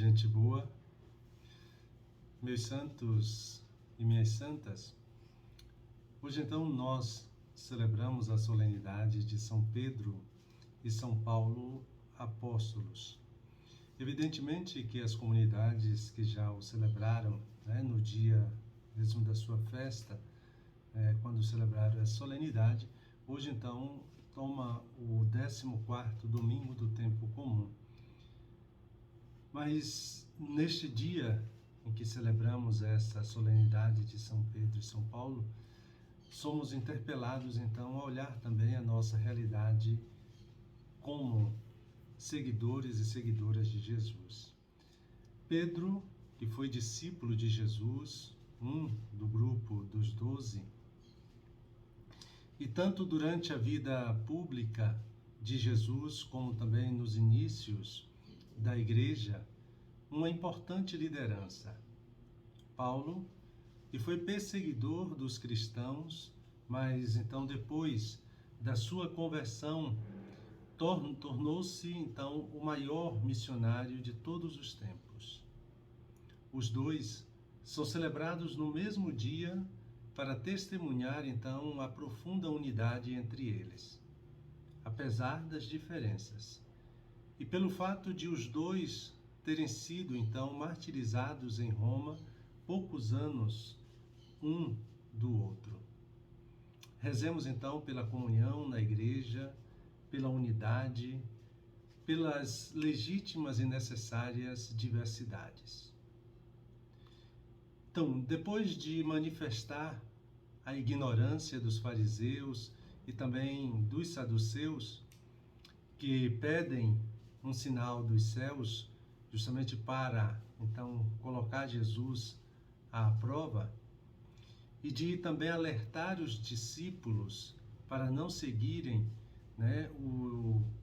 Gente boa, meus santos e minhas santas, hoje então nós celebramos a solenidade de São Pedro e São Paulo apóstolos. Evidentemente que as comunidades que já o celebraram, no dia mesmo da sua festa, quando celebraram a solenidade, hoje então toma o 14º domingo do tempo comum. Mas neste dia em que celebramos essa solenidade de São Pedro e São Paulo, somos interpelados então a olhar também a nossa realidade como seguidores e seguidoras de Jesus. Pedro, que foi discípulo de Jesus, do grupo dos 12, e tanto durante a vida pública de Jesus, como também nos inícios da igreja, uma importante liderança. Paulo, que foi perseguidor dos cristãos, mas então depois da sua conversão, tornou-se então o maior missionário de todos os tempos. Os dois são celebrados no mesmo dia para testemunhar então a profunda unidade entre eles, apesar das diferenças. E pelo fato de os dois terem sido então martirizados em Roma poucos anos um do outro. Rezemos então pela comunhão na igreja, pela unidade, pelas legítimas e necessárias diversidades. Então, depois de manifestar a ignorância dos fariseus e também dos saduceus, que pedem um sinal dos céus, justamente para, então, colocar Jesus à prova, e de também alertar os discípulos para não seguirem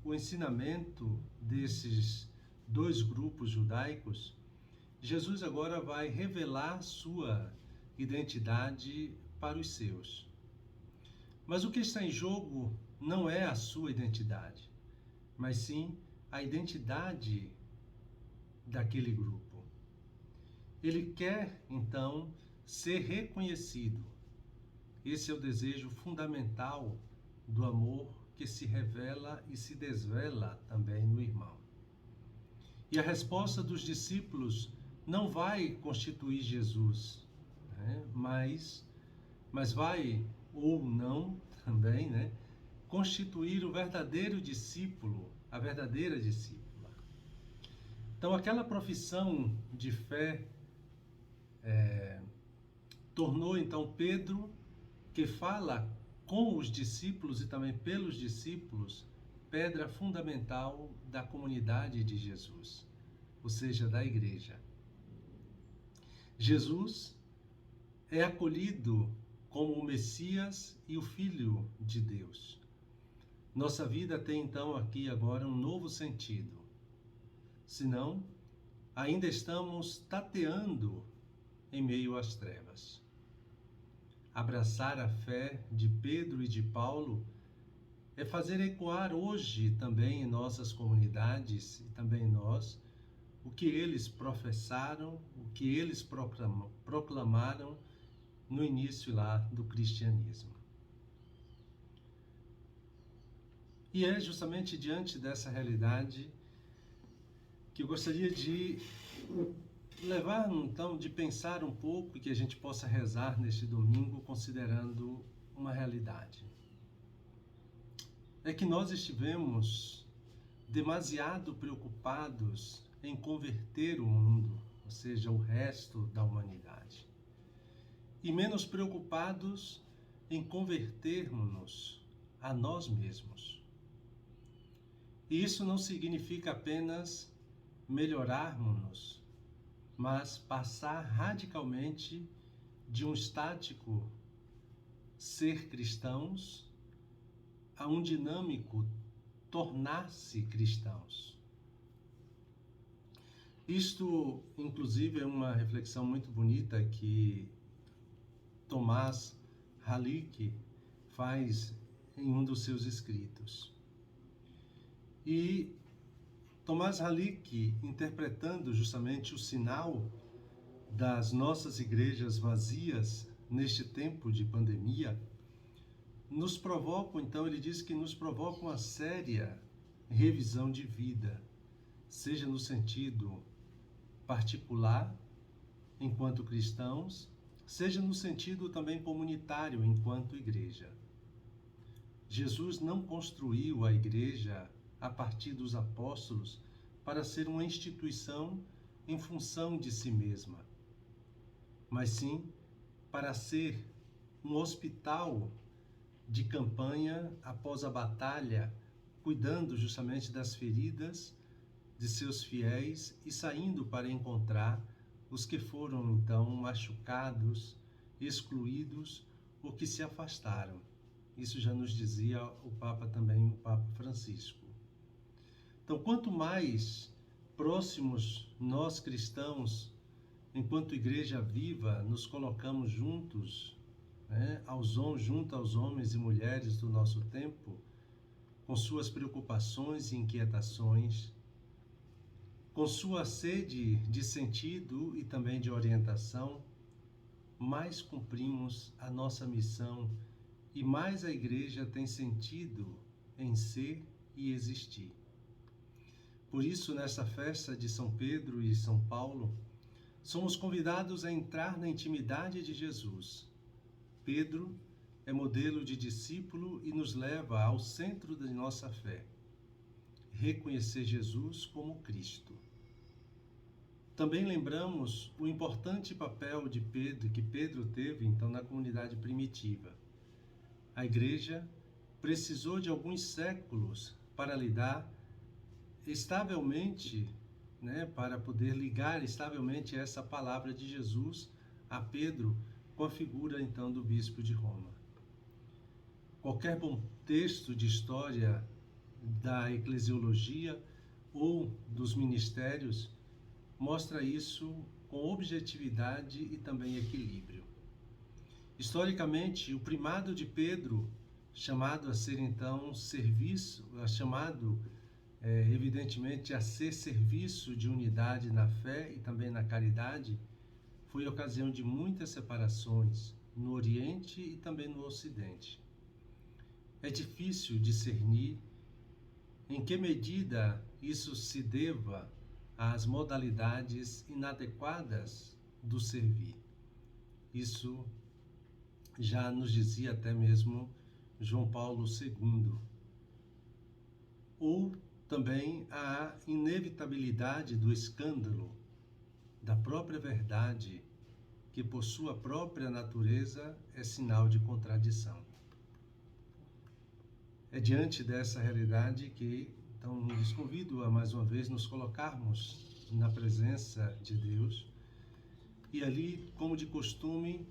o ensinamento desses dois grupos judaicos, Jesus agora vai revelar sua identidade para os seus. Mas o que está em jogo não é a sua identidade, mas sim a identidade daquele grupo. Ele quer, então, ser reconhecido. Esse é o desejo fundamental do amor que se revela e se desvela também no irmão. E a resposta dos discípulos não vai constituir Jesus, mas vai, ou não também, constituir o verdadeiro discípulo, a verdadeira discípula. Então, aquela profissão de fé tornou então Pedro, que fala com os discípulos e também pelos discípulos, pedra fundamental da comunidade de Jesus, ou seja, da igreja. Jesus é acolhido como o Messias e o Filho de Deus. Nossa vida tem então aqui agora um novo sentido. Senão, ainda estamos tateando em meio às trevas. Abraçar a fé de Pedro e de Paulo é fazer ecoar hoje também em nossas comunidades e também em nós o que eles professaram, o que eles proclamaram no início lá do cristianismo. E é justamente diante dessa realidade que eu gostaria de levar, então, de pensar um pouco e que a gente possa rezar neste domingo considerando uma realidade. É que nós estivemos demasiado preocupados em converter o mundo, ou seja, o resto da humanidade, e menos preocupados em convertermos-nos a nós mesmos. E isso não significa apenas melhorarmos-nos, mas passar radicalmente de um estático ser cristãos a um dinâmico tornar-se cristãos. Isto, inclusive, é uma reflexão muito bonita que Tomás Halick faz em um dos seus escritos. E Tomás Halick, interpretando justamente o sinal das nossas igrejas vazias neste tempo de pandemia, nos provoca, então ele diz que nos provoca uma séria revisão de vida, seja no sentido particular, enquanto cristãos, seja no sentido também comunitário, enquanto igreja. Jesus não construiu a igreja a partir dos apóstolos para ser uma instituição em função de si mesma, mas sim para ser um hospital de campanha após a batalha, cuidando justamente das feridas de seus fiéis e saindo para encontrar os que foram então machucados, excluídos ou que se afastaram. Isso já nos dizia o Papa também, o Papa Francisco. Então, quanto mais próximos nós cristãos, enquanto igreja viva, nos colocamos juntos, junto aos homens e mulheres do nosso tempo, com suas preocupações e inquietações, com sua sede de sentido e também de orientação, mais cumprimos a nossa missão e mais a igreja tem sentido em ser e existir. Por isso, nesta festa de São Pedro e São Paulo, somos convidados a entrar na intimidade de Jesus. Pedro é modelo de discípulo e nos leva ao centro de nossa fé, reconhecer Jesus como Cristo. Também lembramos o importante papel de Pedro, que Pedro teve então na comunidade primitiva. A igreja precisou de alguns séculos para lidar estavelmente, para poder ligar estavelmente essa palavra de Jesus a Pedro com a figura então do bispo de Roma. Qualquer bom texto de história da eclesiologia ou dos ministérios mostra isso com objetividade e também equilíbrio. Historicamente, o primado de Pedro, chamado a ser então evidentemente a ser serviço de unidade na fé e também na caridade, foi ocasião de muitas separações no Oriente e também no Ocidente. É difícil discernir em que medida isso se deva às modalidades inadequadas do servir. Isso já nos dizia até mesmo João Paulo II. Ou também a inevitabilidade do escândalo, da própria verdade, que por sua própria natureza é sinal de contradição. É diante dessa realidade que, então, nos convido a mais uma vez nos colocarmos na presença de Deus e ali, como de costume,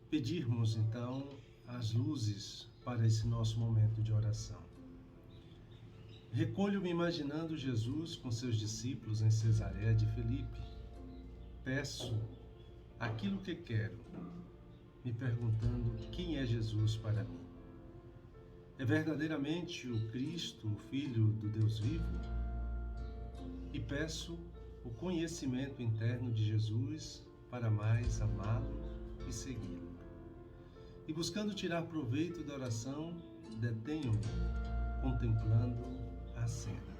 pedirmos então as luzes para esse nosso momento de oração. Recolho-me imaginando Jesus com seus discípulos em Cesareia de Filipe. Peço aquilo que quero, me perguntando quem é Jesus para mim. É verdadeiramente o Cristo, o Filho do Deus vivo? E peço o conhecimento interno de Jesus para mais amá-lo e segui-lo. E buscando tirar proveito da oração, detenho-me contemplando a cena.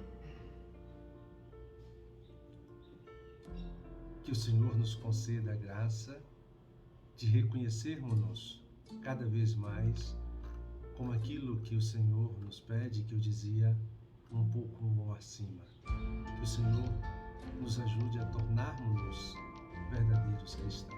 Que o Senhor nos conceda a graça de reconhecermos-nos cada vez mais como aquilo que o Senhor nos pede, que eu dizia um pouco acima. Que o Senhor nos ajude a tornarmos-nos verdadeiros cristãos.